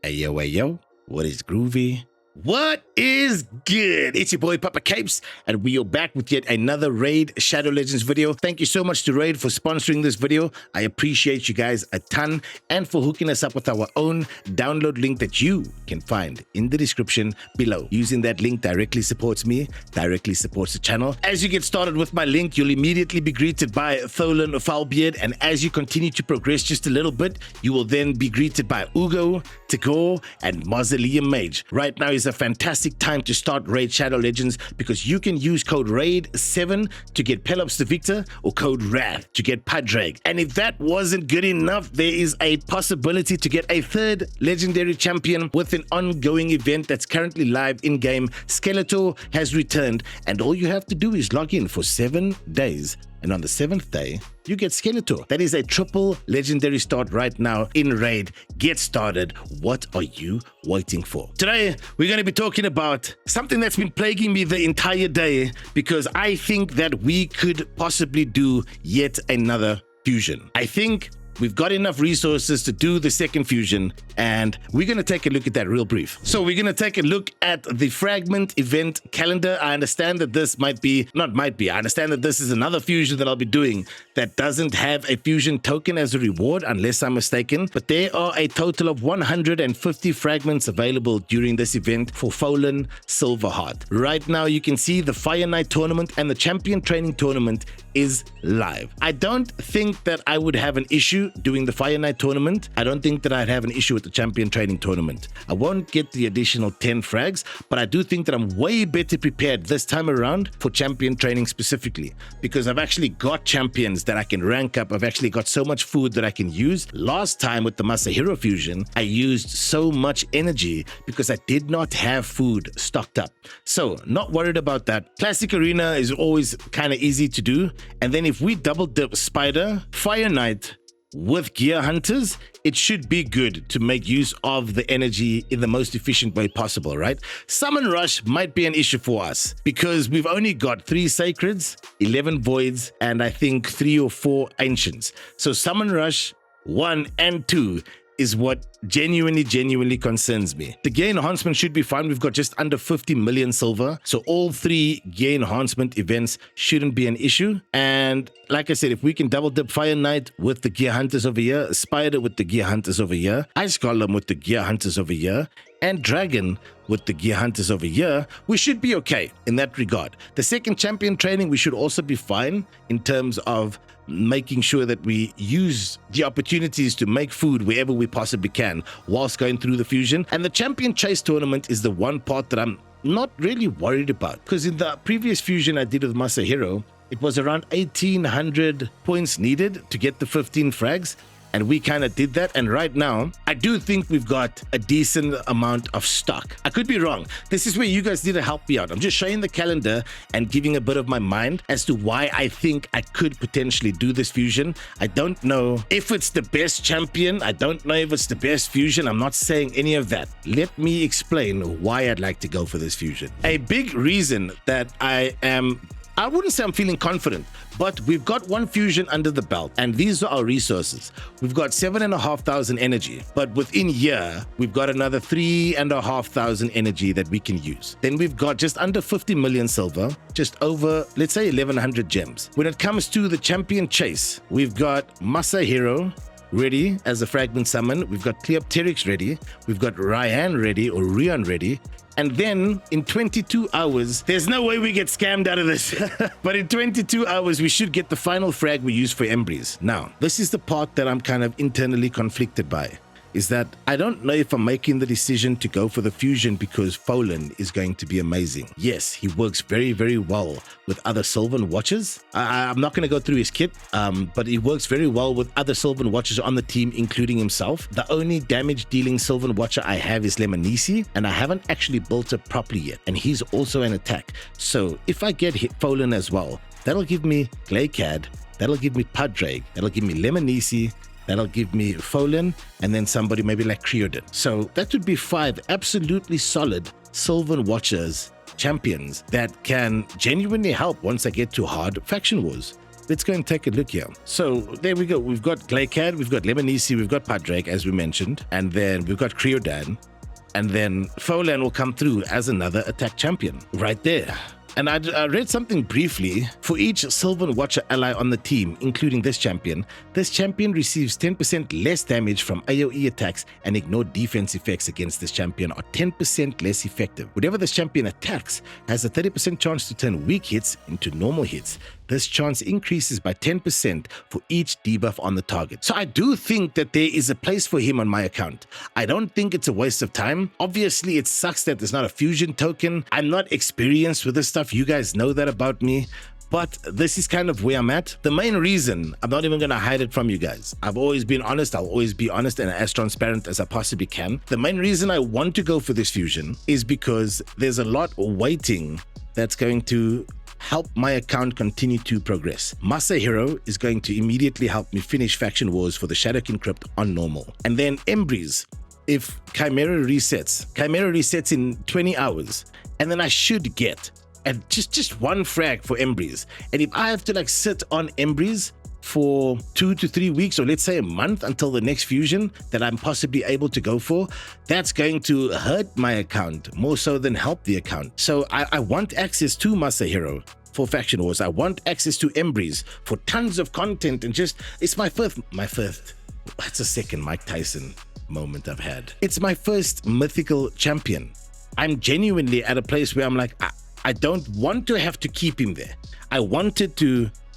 Hey yo, what is groovy? What is good? It's your boy Papa Capes, and we are back with yet another Raid Shadow Legends video. Thank you so much to Raid for sponsoring this video. I appreciate you guys a ton, and for hooking us up with our own download link that you can find in the description below. Using that link directly supports me, directly supports the channel. As you get started with my link, you'll immediately be greeted by Tholan Foulbeard, and as you continue to progress just a little bit, you will then be greeted by Ugo, Tagore, and Mausoleum Mage. Right now is a fantastic time to start Raid Shadow Legends because you can use code RAID7 to get Pelops the Victor or code WRATH to get Padraig. And if that wasn't good enough, there is a possibility to get a third Legendary Champion with an ongoing event that's currently live in-game. Skeletor has returned, and all you have to do is log in for 7 days. And on the 7th day, you get Skeletor. That is a triple legendary start right now in Raid. Get started. What are you waiting for? Today, we're going to be talking about something that's been plaguing me the entire day because I think that we could possibly do yet another fusion. I think we've got enough resources to do the second fusion, and we're going to take a look at that real brief. So we're going to take a look at the fragment event calendar. I understand that this I understand that this is another fusion that I'll be doing that doesn't have a fusion token as a reward, unless I'm mistaken. But there are a total of 150 fragments available during this event for Fallen Silverheart. Right now, you can see the Fire Knight tournament and the Champion Training Tournament is live. I don't think that I would have an issue doing the Fire Knight tournament. I don't think that I'd have an issue with the Champion Training Tournament. I won't get the additional 10 frags, but I do think that I'm way better prepared this time around for Champion Training specifically, because I've actually got champions that I can rank up. I've actually got so much food that I can use. Last time with the Masahiro fusion, I used so much energy because I did not have food stocked up. So not worried about that. Classic Arena is always kind of easy to do. And then if we double dip Spider, Fire Knight with Gear Hunters, it should be good to make use of the energy in the most efficient way possible, right? Summon Rush might be an issue for us because we've only got 3 Sacreds, 11 Voids, and I think 3 or 4 Ancients. So Summon Rush 1 and 2 is what genuinely concerns me. The gear enhancement should be fine. We've got just under 50 million silver. So all 3 gear enhancement events shouldn't be an issue. And like I said, if we can double dip Fire Knight with the Gear Hunters over here, Spider with the Gear Hunters over here, Ice Golem with the Gear Hunters over here, and Dragon with the Gear Hunters over here, we should be okay in that regard. The second champion training, we should also be fine in terms of making sure that we use the opportunities to make food wherever we possibly can whilst going through the fusion. And the champion chase tournament is the one part that I'm not really worried about, because in the previous fusion I did with Masahiro, it was around 1800 points needed to get the 15 frags. And we kind of did that. And right now, I do think we've got a decent amount of stock. I could be wrong. This is where you guys need to help me out. I'm just showing the calendar and giving a bit of my mind as to why I think I could potentially do this fusion. I don't know if it's the best champion. I don't know if it's the best fusion. I'm not saying any of that. Let me explain why I'd like to go for this fusion. A big reason that I wouldn't say I'm feeling confident, but we've got 1 fusion under the belt, and these are our resources. We've got 7,500 energy, but within here, we've got another 3,500 energy that we can use. Then we've got just under 50 million silver, just over, let's say, 1,100 gems. When it comes to the champion chase, we've got Masahiro ready as a fragment summon. We've got Cleopteryx ready. We've got Ryan ready, or Rion ready. And then in 22 hours, there's no way we get scammed out of this. But in 22 hours, we should get the final frag we use for Embrys. Now, this is the part that I'm kind of internally conflicted by, is that I don't know if I'm making the decision to go for the fusion because Fallen is going to be amazing. Yes, he works very well with other Sylvan Watchers. I'm not going to go through his kit, but he works very well with other Sylvan Watchers on the team, including himself. The only damage dealing Sylvan Watcher I have is Lemonisi, and I haven't actually built it properly yet, and he's also an attack. So if I get hit Fallen as well, that'll give me Glaykad, that'll give me Padraig, that'll give me Lemonisi, that'll give me Fallen, and then somebody maybe like Creodin. So that would be 5 absolutely solid Sylvan Watchers champions that can genuinely help once I get to hard faction wars. let's go and take a look here. So there we go. We've got Glaycad, we've got Lemonisi, we've got Padrake, as we mentioned, and then we've got Creodan, and then Folan will come through as another attack champion right there. And I read something briefly. For each Sylvan Watcher ally on the team, including this champion receives 10% less damage from AoE attacks, and ignored defense effects against this champion are 10% less effective. Whenever this champion attacks, has a 30% chance to turn weak hits into normal hits. This chance increases by 10% for each debuff on the target. So I do think that there is a place for him on my account. I don't think it's a waste of time. Obviously, it sucks that there's not a fusion token. I'm not experienced with this stuff. You guys know that about me. But this is kind of where I'm at. The main reason, I'm not even going to hide it from you guys. I've always been honest. I'll always be honest and as transparent as I possibly can. The main reason I want to go for this fusion is because there's a lot waiting that's going to help my account continue to progress. Masahiro is going to immediately help me finish Faction Wars for the Shadowkin Crypt on normal. And then Embrys, if Chimera resets in 20 hours, and then I should get and just one frag for Embrys. And if I have to like sit on Embrys for 2 to 3 weeks, or let's say a month until the next fusion that I'm possibly able to go for, that's going to hurt my account more so than help the account. So I want access to Masahiro for Faction Wars. I want access to Embrys for tons of content, and just, it's my first, that's a second Mike Tyson moment I've had. It's my first mythical champion. I'm genuinely at a place where I'm like, I don't want to have to keep him there. I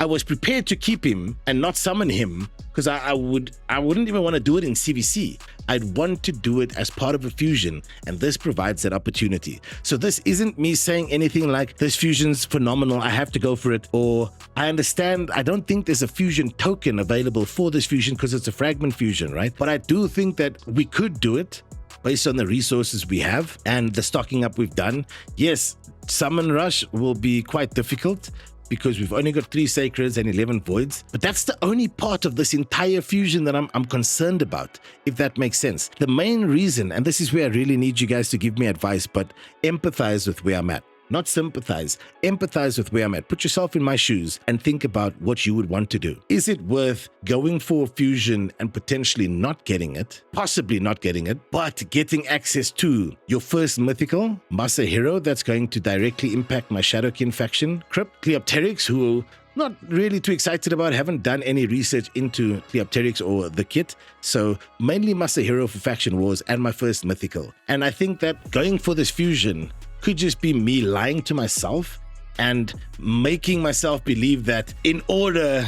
was prepared to keep him and not summon him, because I wouldn't even want to do it in CVC. I'd want to do it as part of a fusion, and this provides that opportunity. So this isn't me saying anything like this fusion's phenomenal, I have to go for it, or I understand, I don't think there's a fusion token available for this fusion because it's a fragment fusion, right? But I do think that we could do it based on the resources we have and the stocking up we've done. Yes, Summon Rush will be quite difficult because we've only got 3 Sacreds and 11 Voids, but that's the only part of this entire fusion that I'm concerned about, if that makes sense. The main reason, and this is where I really need you guys to give me advice, but empathize with where I'm at. Not sympathize, empathize with where I'm at. Put yourself in my shoes and think about what you would want to do. Is it worth going for fusion and potentially not getting it, possibly not getting it, but getting access to your first mythical, Masahiro, that's going to directly impact my Shadowkin faction, Crypt, Cleopteryx, who not really too excited about, haven't done any research into Cleopteryx or the kit, so mainly Masahiro for Faction Wars and my first mythical. And I think that going for this fusion could just be me lying to myself and making myself believe that in order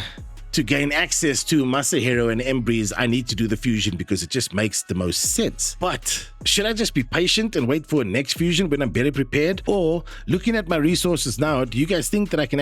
to gain access to Masahiro and Embrys, I need to do the fusion because it just makes the most sense. But should I just be patient and wait for a next fusion when I'm better prepared? Or looking at my resources now, do you guys think that I can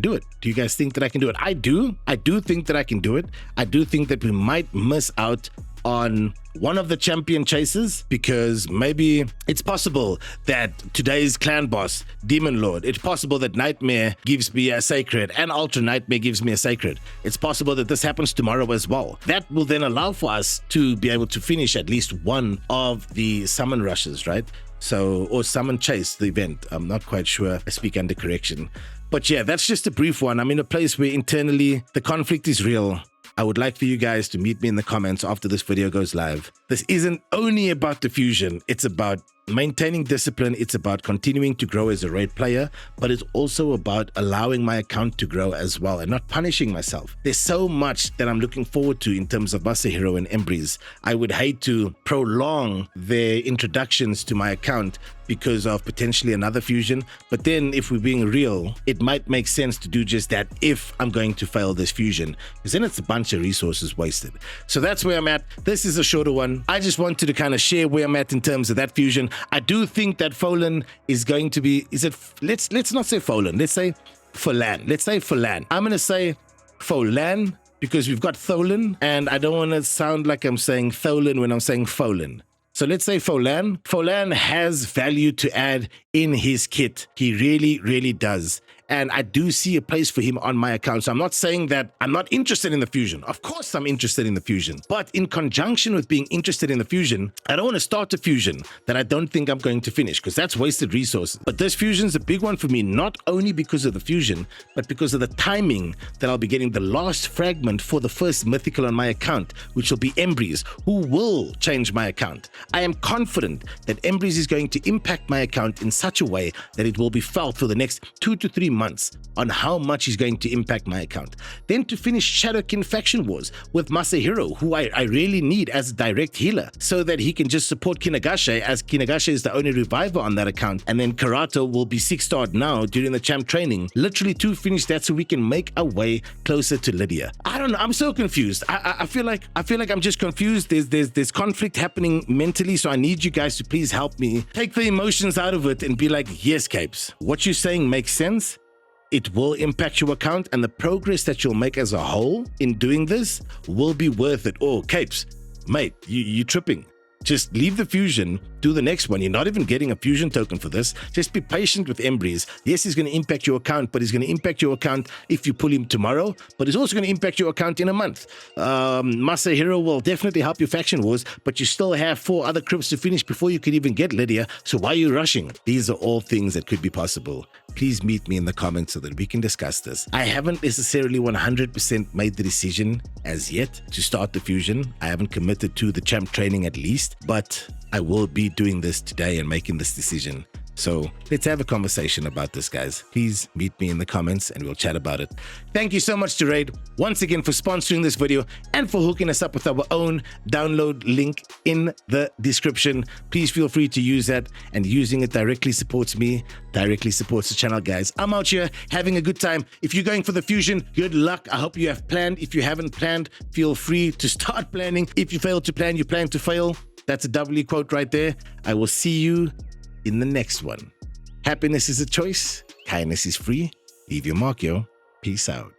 do it? Do you guys think that I can do it? I do think that I can do it. I do think that we might miss out on one of the champion chases, because maybe it's possible that today's clan boss, Demon Lord, it's possible that Nightmare gives me a sacred and Ultra Nightmare gives me a sacred. It's possible that this happens tomorrow as well. That will then allow for us to be able to finish at least one of the summon rushes, right? So, or summon chase, the event. I'm not quite sure. I speak under correction. But yeah, that's just a brief one. I'm in a place where internally the conflict is real. I would like for you guys to meet me in the comments after this video goes live. This isn't only about the fusion, it's about maintaining discipline, it's about continuing to grow as a raid player, but it's also about allowing my account to grow as well and not punishing myself. There's so much that I'm looking forward to in terms of Masahiro and Embrys. I would hate to prolong their introductions to my account because of potentially another fusion, but then if we're being real, it might make sense to do just that if I'm going to fail this fusion, because then it's a bunch of resources wasted. So that's where I'm at. This is a shorter one. I just wanted to kind of share where I'm at in terms of that fusion. I do think that Folan is going to be, let's not say Folan, let's say Folan. Let's say Folan. I'm going to say Folan because we've got Tholan, and I don't want to sound like I'm saying Tholan when I'm saying Folan. So let's say Folan. Folan has value to add in his kit. He really, really does. and I do see a place for him on my account. So I'm not saying that I'm not interested in the fusion. Of course I'm interested in the fusion, but in conjunction with being interested in the fusion, I don't want to start a fusion that I don't think I'm going to finish, because that's wasted resources. But this fusion's a big one for me, not only because of the fusion, but because of the timing that I'll be getting the last fragment for the first mythical on my account, which will be Embrys, who will change my account. I am confident that Embrys is going to impact my account in such a way that it will be felt for the next 2 to 3 months on how much he's going to impact my account. Then to finish Shadowkin Faction Wars with Masahiro, who I really need as a direct healer, so that he can just support Kinagashe, as Kinagashe is the only reviver on that account, and then Karato will be 6-starred now during the champ training. Literally to finish that so we can make our way closer to Lydia. I don't know, I'm so confused. I feel like I'm just confused. There's conflict happening mentally, so I need you guys to please help me take the emotions out of it and be like, yes, Capes, what you're saying makes sense. It will impact your account, and the progress that you'll make as a whole in doing this will be worth it. Oh, Capes, mate, you tripping. Just leave the fusion, do the next one. You're not even getting a fusion token for this. Just be patient with Embrys. Yes, he's going to impact your account, but he's going to impact your account if you pull him tomorrow, but he's also going to impact your account in a month. Masahiro will definitely help your faction wars, but you still have 4 other crypts to finish before you can even get Lydia, so why are you rushing? These are all things that could be possible. Please meet me in the comments so that we can discuss this. I haven't necessarily 100% made the decision as yet to start the fusion. I haven't committed to the champ training at least, but I will be doing this today and making this decision. So let's have a conversation about this, guys. Please meet me in the comments and we'll chat about it. Thank you so much to Raid once again for sponsoring this video and for hooking us up with our own download link in the description. Please feel free to use that, and using it directly supports me, directly supports the channel, guys. I'm out here having a good time. If you're going for the fusion, good luck. I hope you have planned. If you haven't planned, feel free to start planning. If you fail to plan, you plan to fail. That's a W quote right there. I will see you in the next one. Happiness is a choice. Kindness is free. Leave your mark, yo. Peace out.